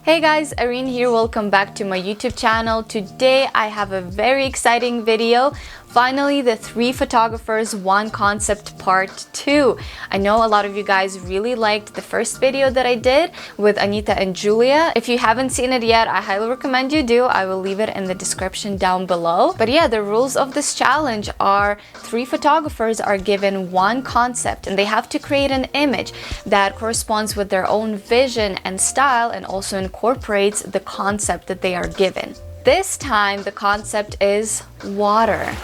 Hey guys, Irene here. Welcome back to my YouTube channel. Today I have a very exciting video. Finally, the 3 photographers, 1 concept part 2. I know a lot of you guys really liked the first video that I did with Anita and Julia. If you haven't seen it yet, I highly recommend you do. I will leave it in the description down below. But yeah, the rules of this challenge are 3 photographers are given 1 concept and they have to create an image that corresponds with their own vision and style and also incorporates the concept that they are given. This time the concept is water.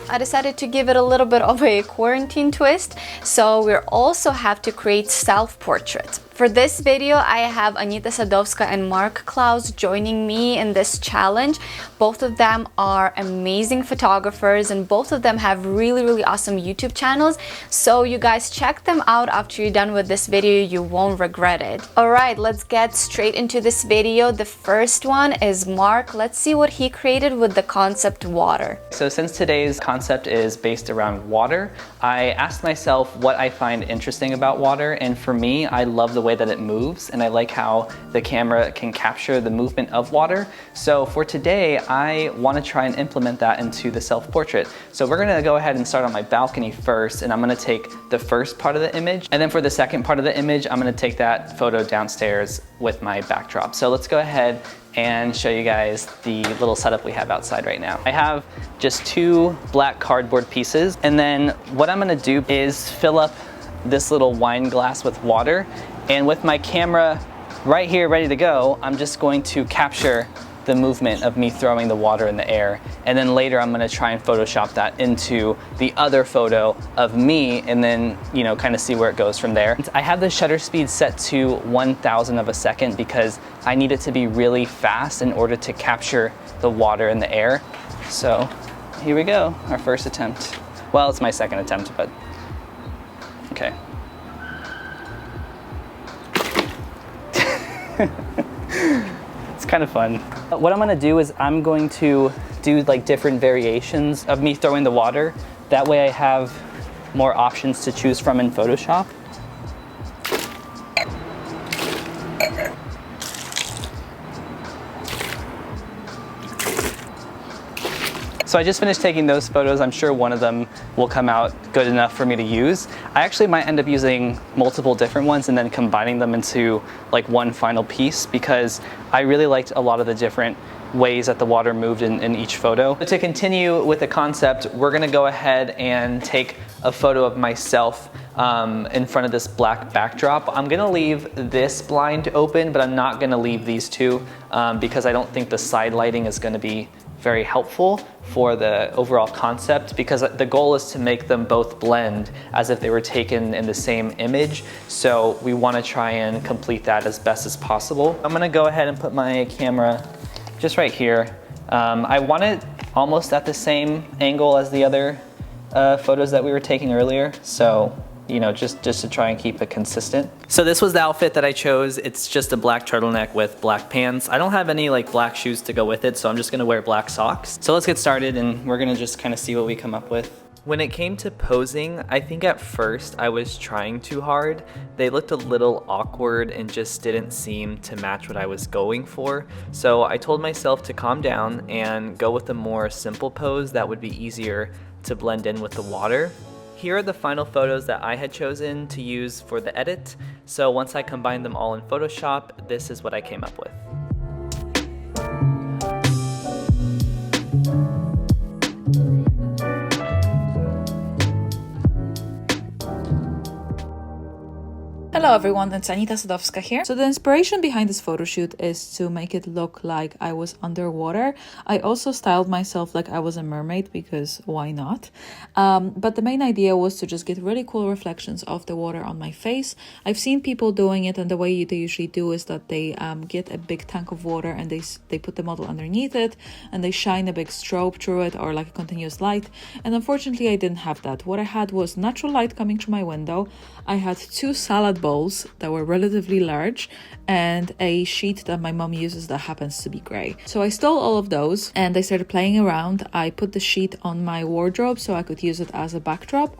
I decided to give it a little bit of a quarantine twist, so we also have to create self-portraits. For this video, I have Anita Sadowska and Marc Klaus joining me in this challenge. Both of them are amazing photographers and both of them have really awesome YouTube channels. So you guys check them out after you're done with this video. You won't regret it. Alright, let's get straight into this video. The first one is Marc. Let's see what he created with the concept water. So since today's concept is based around water, I asked myself what I find interesting about water, and for me, I love the way that it moves and I like how the camera can capture the movement of water. So for today, I want to try and implement that into the self-portrait. So we're going to go ahead and start on my balcony first, and I'm going to take the first part of the image, and then for the second part of the image, I'm going to take that photo downstairs with my backdrop. So let's go ahead and show you guys the little setup we have outside right now. I have just 2 black cardboard pieces, and then what I'm going to do is fill up this little wine glass with water, and with my camera right here ready to go, I'm just going to capture the movement of me throwing the water in the air, and then later I'm going to try and Photoshop that into the other photo of me, and then kind of see where it goes from there. I have the shutter speed set to 1,000 of a second because I need it to be really fast in order to capture the water in the air. So here we go, our first attempt. Well, it's my second attempt, but okay. It's kind of fun. What I'm gonna do is I'm going to do like different variations of me throwing the water. That way I have more options to choose from in Photoshop. So I just finished taking those photos. I'm sure one of them will come out good enough for me to use. I actually might end up using multiple different ones and then combining them into like one final piece because I really liked a lot of the different ways that the water moved in each photo. To continue with the concept, we're gonna go ahead and take a photo of myself in front of this black backdrop. I'm gonna leave this blind open, but I'm not gonna leave these 2 because I don't think the side lighting is gonna be very helpful for the overall concept, because the goal is to make them both blend as if they were taken in the same image. So we want to try and complete that as best as possible. I'm going to go ahead and put my camera just right here. I want it almost at the same angle as the other photos that we were taking earlier. So just to try and keep it consistent. So this was the outfit that I chose. It's just a black turtleneck with black pants. I don't have any like black shoes to go with it, so I'm just gonna wear black socks. So let's get started and we're gonna just kind of see what we come up with. When it came to posing, I think at first I was trying too hard. They looked a little awkward and just didn't seem to match what I was going for. So I told myself to calm down and go with a more simple pose that would be easier to blend in with the water. Here are the final photos that I had chosen to use for the edit. So once I combined them all in Photoshop, this is what I came up with. Hello everyone, it's Anita Sadowska here. So the inspiration behind this photo shoot is to make it look like I was underwater. I also styled myself like I was a mermaid because why not? But the main idea was to just get really cool reflections of the water on my face. I've seen people doing it, and the way they usually do is that they get a big tank of water and they put the model underneath it and they shine a big strobe through it, or like a continuous light. And unfortunately I didn't have that. What I had was natural light coming through my window. I had 2 salad bowls bowls that were relatively large and a sheet that my mom uses that happens to be gray. So I stole all of those and I started playing around. I put the sheet on my wardrobe so I could use it as a backdrop,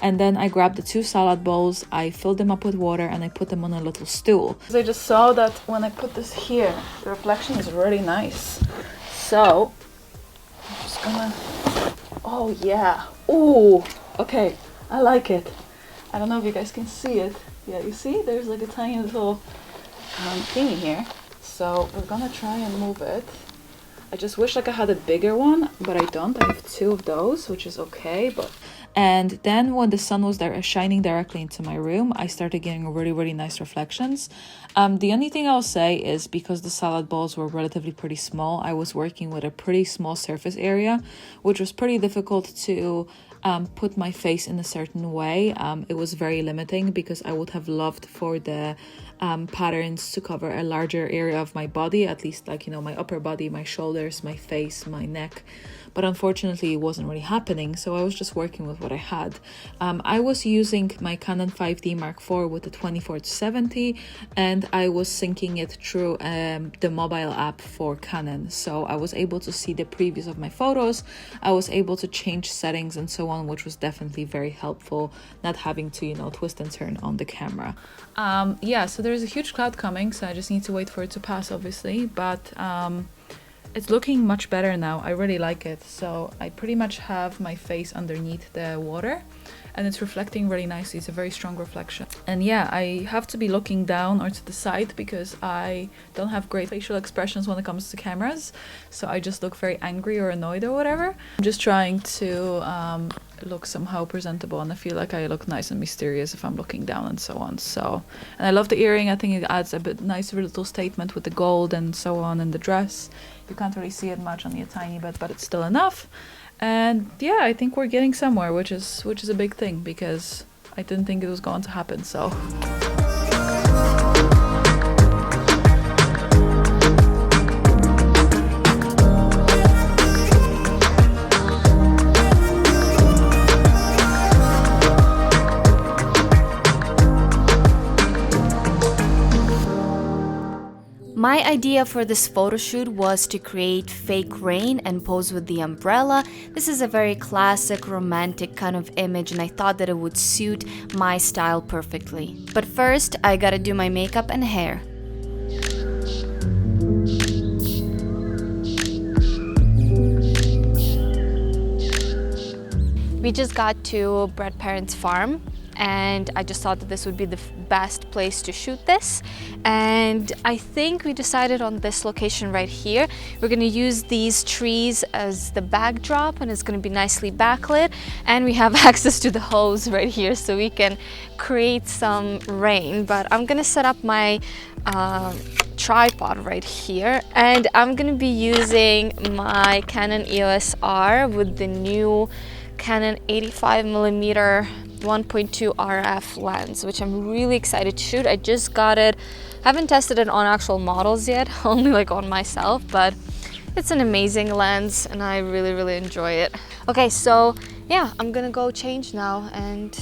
and then I grabbed the 2 salad bowls, I filled them up with water, and I put them on a little stool. I just saw that when I put this here, the reflection is really nice. So I'm just gonna, oh yeah, ooh, okay, I like it. I don't know if you guys can see it. Yeah, you see there's like a tiny little thingy here. So we're gonna try and move it. I just wish like I had a bigger one, but I don't. I have 2 of those, which is okay. And then when the sun was there shining directly into my room, I started getting really nice reflections. The only thing I'll say is because the salad bowls were relatively pretty small, I was working with a pretty small surface area, which was pretty difficult to put my face in a certain way. It was very limiting because I would have loved for the patterns to cover a larger area of my body, at least like, you know, my upper body, my shoulders, my face, my neck. But unfortunately it wasn't really happening, so I was just working with what I had. I was using my Canon 5D Mark IV with the 24-70, and I was syncing it through the mobile app for Canon, so I was able to see the previews of my photos. I was able to change settings and so on, which was definitely very helpful, not having to, you know, twist and turn on the camera. Yeah, so there's a huge cloud coming, so I just need to wait for it to pass, obviously, but it's looking much better now. I really like it. So I pretty much have my face underneath the water and it's reflecting really nicely. It's a very strong reflection. And yeah, I have to be looking down or to the side because I don't have great facial expressions when it comes to cameras. So I just look very angry or annoyed or whatever. I'm just trying to look somehow presentable, and I feel like I look nice and mysterious if I'm looking down and so on. So, and I love the earring. I think it adds a bit nicer little statement with the gold and so on, and the dress. You can't really see it much, only a tiny bit, but it's still enough. And yeah, I think we're getting somewhere, which is a big thing because I didn't think it was going to happen. So my idea for this photo shoot was to create fake rain and pose with the umbrella. This is a very classic romantic kind of image and I thought that it would suit my style perfectly. But first, I gotta do my makeup and hair. We just got to Brett's parents' farm and I just thought that this would be the best place to shoot this, and I think we decided on this location right here. We're gonna use these trees as the backdrop and it's gonna be nicely backlit, and we have access to the hose right here so we can create some rain. But I'm gonna set up my tripod right here and I'm gonna be using my Canon EOS R with the new Canon 85mm 1.2 RF lens, which I'm really excited to shoot. I just got it. I haven't tested it on actual models yet, only like on myself, but it's an amazing lens and I really enjoy it. Okay, so yeah, I'm gonna go change now and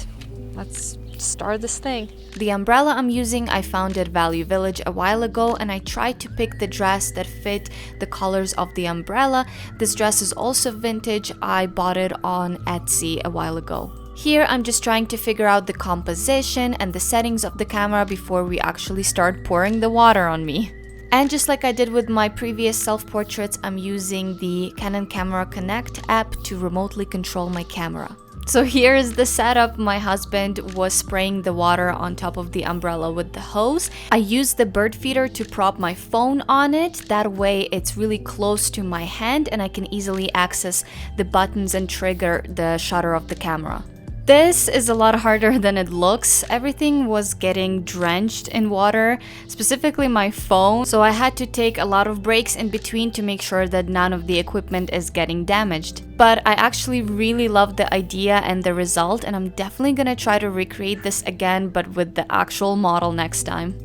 let's start this thing. The umbrella I'm using I found at Value Village a while ago, and I tried to pick the dress that fit the colors of the umbrella. This dress is also vintage. I bought it on Etsy a while ago. Here I'm just trying to figure out the composition and the settings of the camera before we actually start pouring the water on me. And just like I did with my previous self-portraits, I'm using the Canon Camera Connect app to remotely control my camera. So here is the setup. My husband was spraying the water on top of the umbrella with the hose. I used the bird feeder to prop my phone on it. That way it's really close to my hand and I can easily access the buttons and trigger the shutter of the camera. This is a lot harder than it looks. Everything was getting drenched in water, specifically my phone, so I had to take a lot of breaks in between to make sure that none of the equipment is getting damaged. But I actually really love the idea and the result, and I'm definitely gonna try to recreate this again, but with the actual model next time.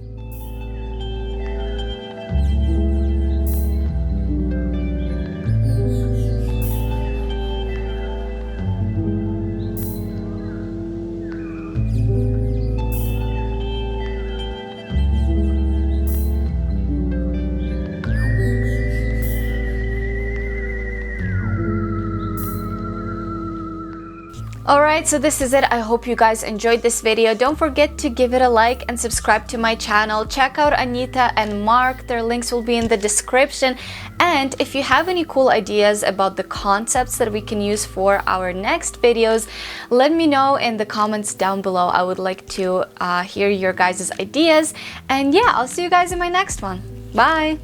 Alright, so this is it. I hope you guys enjoyed this video. Don't forget to give it a like and subscribe to my channel. Check out Anita and Marc. Their links will be in the description. And if you have any cool ideas about the concepts that we can use for our next videos, let me know in the comments down below. I would like to hear your guys' ideas. And yeah, I'll see you guys in my next one. Bye!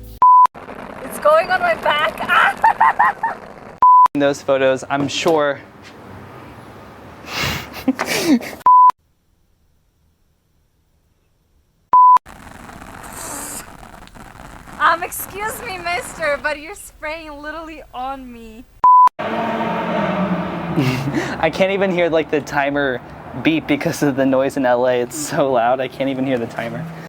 It's going on my back! In those photos, I'm sure excuse me, mister, but you're spraying literally on me. I can't even hear like the timer beep because of the noise in LA. It's so loud, I can't even hear the timer.